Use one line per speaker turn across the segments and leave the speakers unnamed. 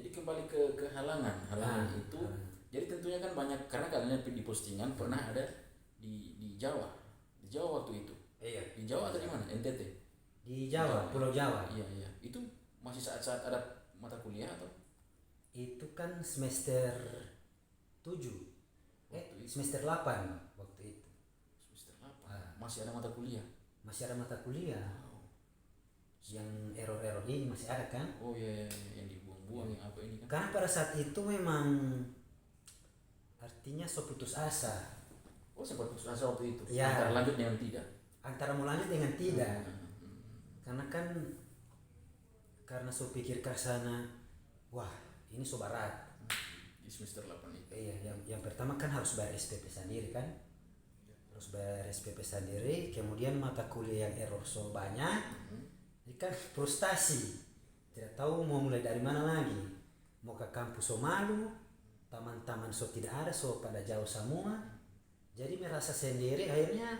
Jadi kembali ke halangan itu. Jadi tentunya kan banyak, karena kalian di postingan pernah ada di Jawa, di Jawa waktu itu.
Iya.
Di Jawa atau di mana? NTT?
Di Jawa, Pulau Jawa.
Iya iya. Itu masih saat-saat ada mata kuliah atau?
Itu kan semester 7.
Waktu itu.
Semester 8 waktu itu.
Semester 8. Masih ada mata kuliah.
Masih ada mata kuliah.
Wow.
Yang error-error ini masih ada kan?
Oh iya, yang dibuang-buang yang apa ini kan?
Karena pada saat itu memang artinya so putus asa.
Oh sempat putus asa waktu itu.
Ya.
Antara lanjut dengan tidak.
Antara mau lanjut dengan tidak. Karena kan so pikir ke sana, wah ini so berat.
Di semester 8 itu.
Iya, yang pertama kan harus bayar SPP sendiri kan? Harus bayar SPP sendiri, kemudian mata kuliah yang error so banyak. Jadi kan frustasi. Tidak tahu mau mulai dari mana lagi. Mau ke kampus so malu, teman-teman so tidak ada, so pada jauh semua. Jadi merasa sendiri, akhirnya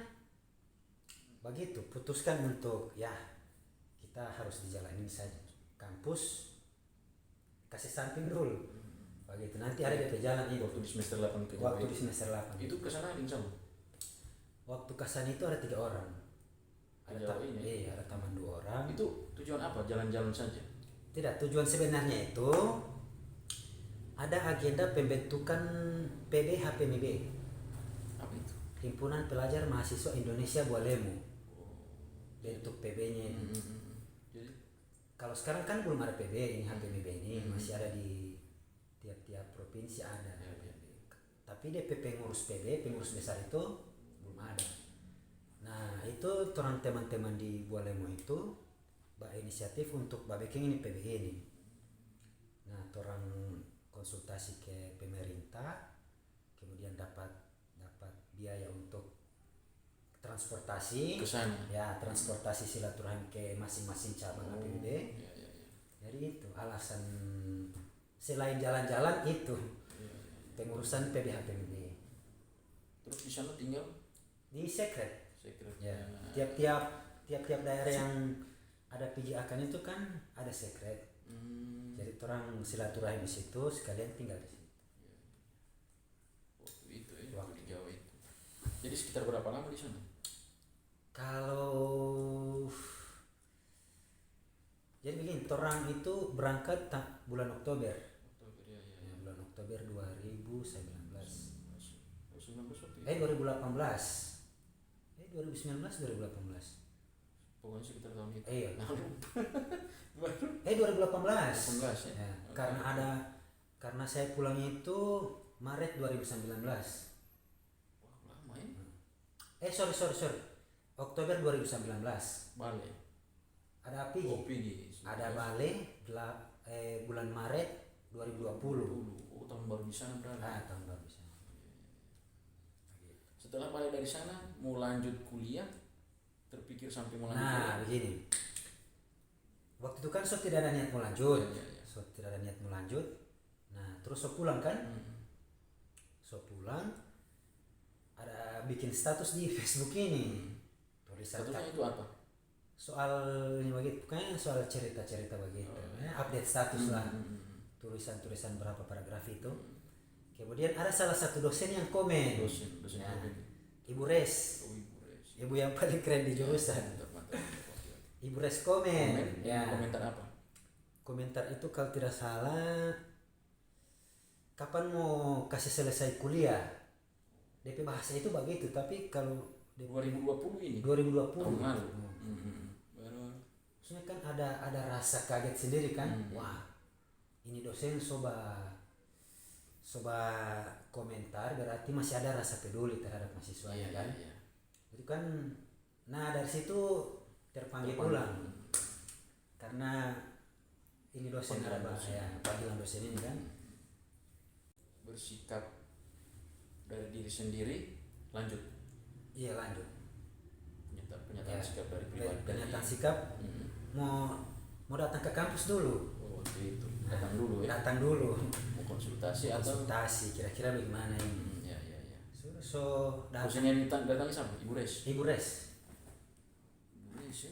begitu, putuskan untuk ya kita harus dijalani saja. Kampus kasih samping dulu. Begitu, nanti ada DP jalan itu.
Waktu di semester 8 ke
Waktu di semester 8.
Itu kesana ada sama?
Waktu kesana itu ada 3 orang. Ada teman 2 orang.
Itu tujuan apa? Jalan-jalan saja?
Tidak, tujuan sebenarnya itu ada agenda pembentukan PB HPMB.
Apa itu?
Himpunan Pelajar Mahasiswa Indonesia Bualemu. Bentuk PB-nya itu.
Jadi
Kalau sekarang kan belum ada PB ini, HPMB ini masih ada di tiap-tiap provinsi ada. Tapi DP pengurus PB, pengurus besar itu belum ada. Nah, itu orang teman-teman di Bualemu itu inisiatif untuk bikin ini PB ini. Nah, orang konsultasi ke pemerintah, kemudian dapat biaya untuk transportasi
ke sana.
ya, transportasi silaturahmi ke masing-masing cabang HPMB.
Iya.
Jadi itu alasan selain jalan-jalan itu pengurusan PB HPMB.
Terus di sana tinggal
Di sekret.
sekretnya.
Ya, tiap daerah yang ada PJAK itu kan ada sekret. Jadi orang silaturahmi di situ, sekalian tinggal di situ.
Waktu itu waktu di Jawa itu. Jadi sekitar berapa lama di sana?
Kalau jadi begini, orang itu berangkat bulan Oktober.
Oktober ya.
Bulan Oktober 2019.
19 waktu itu.
2018. 2018.
Pokoknya sekitar tahun itu.
Iya.
Baru
2018.
18 ya.
Ya, karena saya pulangnya itu Maret 2019.
Wah, lama ya.
Sorry. Oktober 2019.
Bale.
Ada api. Ada bale bulan Maret 2020.
Oh, tahun baru di sana berarti.
Tahun baru di sana.
Setelah balik dari sana mau lanjut kuliah, terpikir sampai mau lanjut
Nah,
kuliah.
begini. Waktu itu kan so tidak ada niat mau lanjut.
Iya.
So tidak ada niat mau lanjut. Nah, terus so pulang kan? So pulang ada bikin status di Facebook ini. Tulisan
Statusnya itu apa?
soal ini begitu, pokoknya soal cerita-cerita begitu. Update status lah. Tulisan-tulisan berapa paragraf itu. Kemudian ada salah satu dosen yang komen.
Dosen
Ya,
apa itu?
Ibu Res.
Oh, Ibu Res.
Ibu yang paling keren di jurusan.
Mantap.
Ibu Res komen. Ya.
Komentar apa?
Komentar itu kalau tidak salah, kapan mau kasih selesai kuliah? DP bahasa itu begitu, tapi kalau
2020 ini.
2020.
Tahun lalu. Baru.
Maksudnya kan ada rasa kaget sendiri kan? Wah, ini dosen soba komentar berarti masih ada rasa peduli terhadap mahasiswanya kan?
Iya.
Itu kan, nah dari situ terpanggil ulang karena ini dosen ada panggilan dosen ini kan.
Bersikap dari diri sendiri, lanjut.
Iya, lanjut.
Pernyataan sikap dari pribadi.
Pernyataan sikap mau datang ke kampus dulu.
Oh, waktu itu datang dulu ya.
Datang dulu.
Mau konsultasi atau?
Konsultasi kira-kira bagaimana ini.
Iya.
So datang.
Dosen yang datangnya siapa? Ibu Res.
Ibu Res
Ya.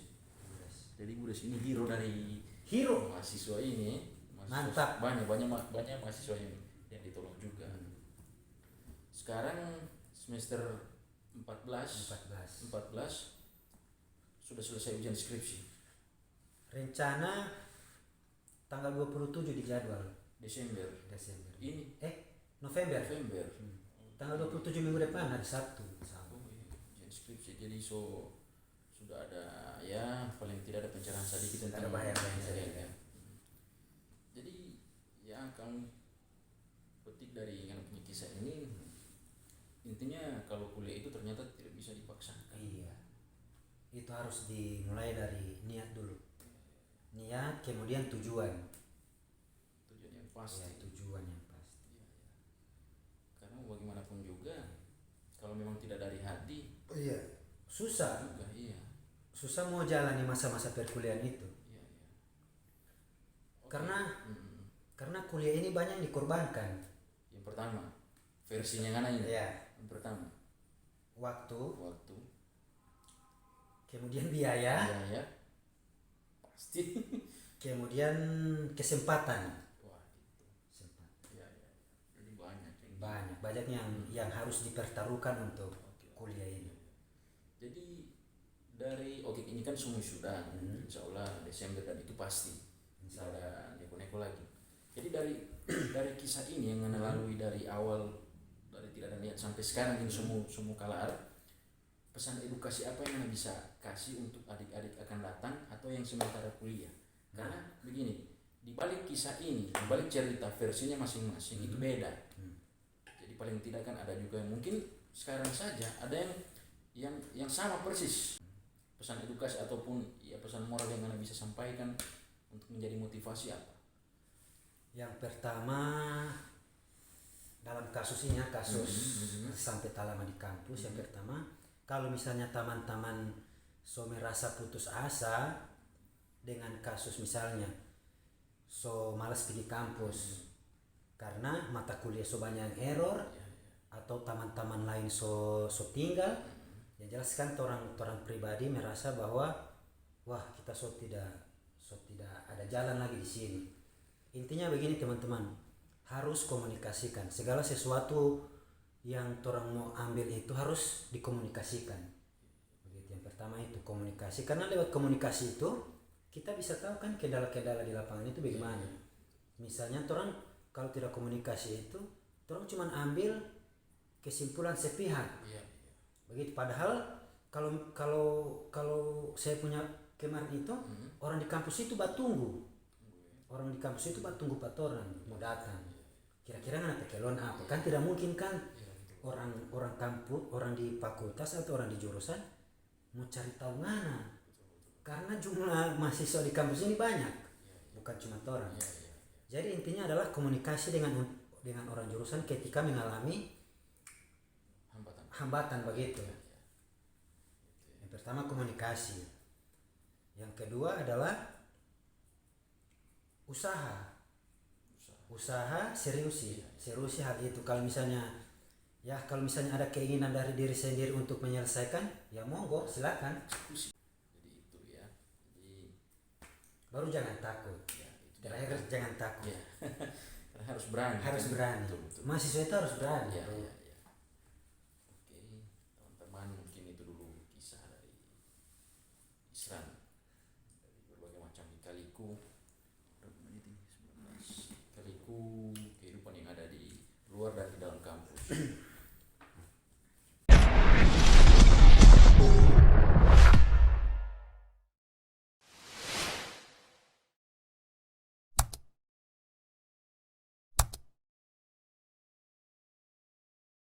Jadi Ibu Res ini hero dari
mahasiswa
mahasiswa ini,
Mantap.
banyak mahasiswa yang ditolong juga. Sekarang semester 14 sudah selesai ujian skripsi.
Rencana tanggal 27 di jadwal.
Desember. Ini
November. Tanggal 27 minggu depan hari Sabtu.
Ujian skripsi. Jadi sudah ada ya paling tidak ada pencerahan sedikit tentang
bayar.
Ya. Jadi ya kamu petik dari yang punya kisah ini, intinya kalau kuliah itu ternyata tidak bisa dipaksakan.
Iya. Itu harus dimulai dari niat dulu. Niat kemudian tujuan
yang pasti.
Ya, tujuan yang pasti.
Ya. Karena bagaimanapun juga kalau memang tidak dari hati,
susah
juga.
Susah mau jalani masa-masa perkuliahan itu.
Okay.
Karena kuliah ini banyak yang dikorbankan.
Yang pertama versinya kan ini. Yang pertama
waktu kemudian
biaya pasti
kemudian kesempatan.
Wah, gitu. Jadi
banyak yang harus dipertaruhkan untuk kuliah ini.
Jadi dari ini kan semua sudah insya Allah Desember dan itu pasti tidak ada neko-neko lagi. Jadi dari kisah ini yang lalui dari awal, dari tidak ada niat sampai sekarang ini semua kalar, pesan edukasi apa yang bisa kasih untuk adik-adik akan datang atau yang sementara kuliah? Karena begini, di balik kisah ini, di balik cerita versinya masing-masing itu beda. Jadi paling tidak kan ada juga yang mungkin sekarang saja ada yang sama persis. Pesan edukasi ataupun ya pesan moral yang Anda bisa sampaikan untuk menjadi motivasi apa?
Yang pertama dalam kasus ini sampai lama di kampus, yang pertama kalau misalnya teman-teman merasa putus asa dengan kasus misalnya malas pergi kampus karena mata kuliah banyak error atau teman-teman lain tinggal, yang jelas kan orang pribadi merasa bahwa wah kita tidak ada jalan lagi di sini. Intinya begini teman-teman, harus komunikasikan segala sesuatu yang orang mau ambil itu harus dikomunikasikan. Begitu, yang pertama itu komunikasi, karena lewat komunikasi itu kita bisa tahu kan kendala-kendala di lapangan itu bagaimana. Misalnya orang kalau tidak komunikasi itu orang cuma ambil kesimpulan sepihak. Begitu, padahal kalau saya punya kemarin itu orang di kampus itu batunggu. Orang di kampus itu batunggu patoran mau datang. Kira-kira nggak pekelon apa? Kan tidak mungkin kan orang kampus, orang di fakultas atau orang di jurusan mau cari tahu ngana. Karena jumlah mahasiswa di kampus ini banyak. Bukan cuma orang. Jadi intinya adalah komunikasi dengan orang jurusan ketika mengalami hambatan begitu. Yang pertama komunikasi. Yang kedua adalah usaha seriusi hal itu. Kalau misalnya ada keinginan dari diri sendiri untuk menyelesaikan, ya monggo silakan.
Jadi itu ya. Jadi
baru jangan takut. Terakhir jangan takut.
Harus berani. Betul.
Mahasiswa itu harus berani.
Oke, teman-teman, mungkin itu dulu kisah dari Isran dari berbagai macam lika-liku kehidupan yang ada di luar dan di dalam kampus.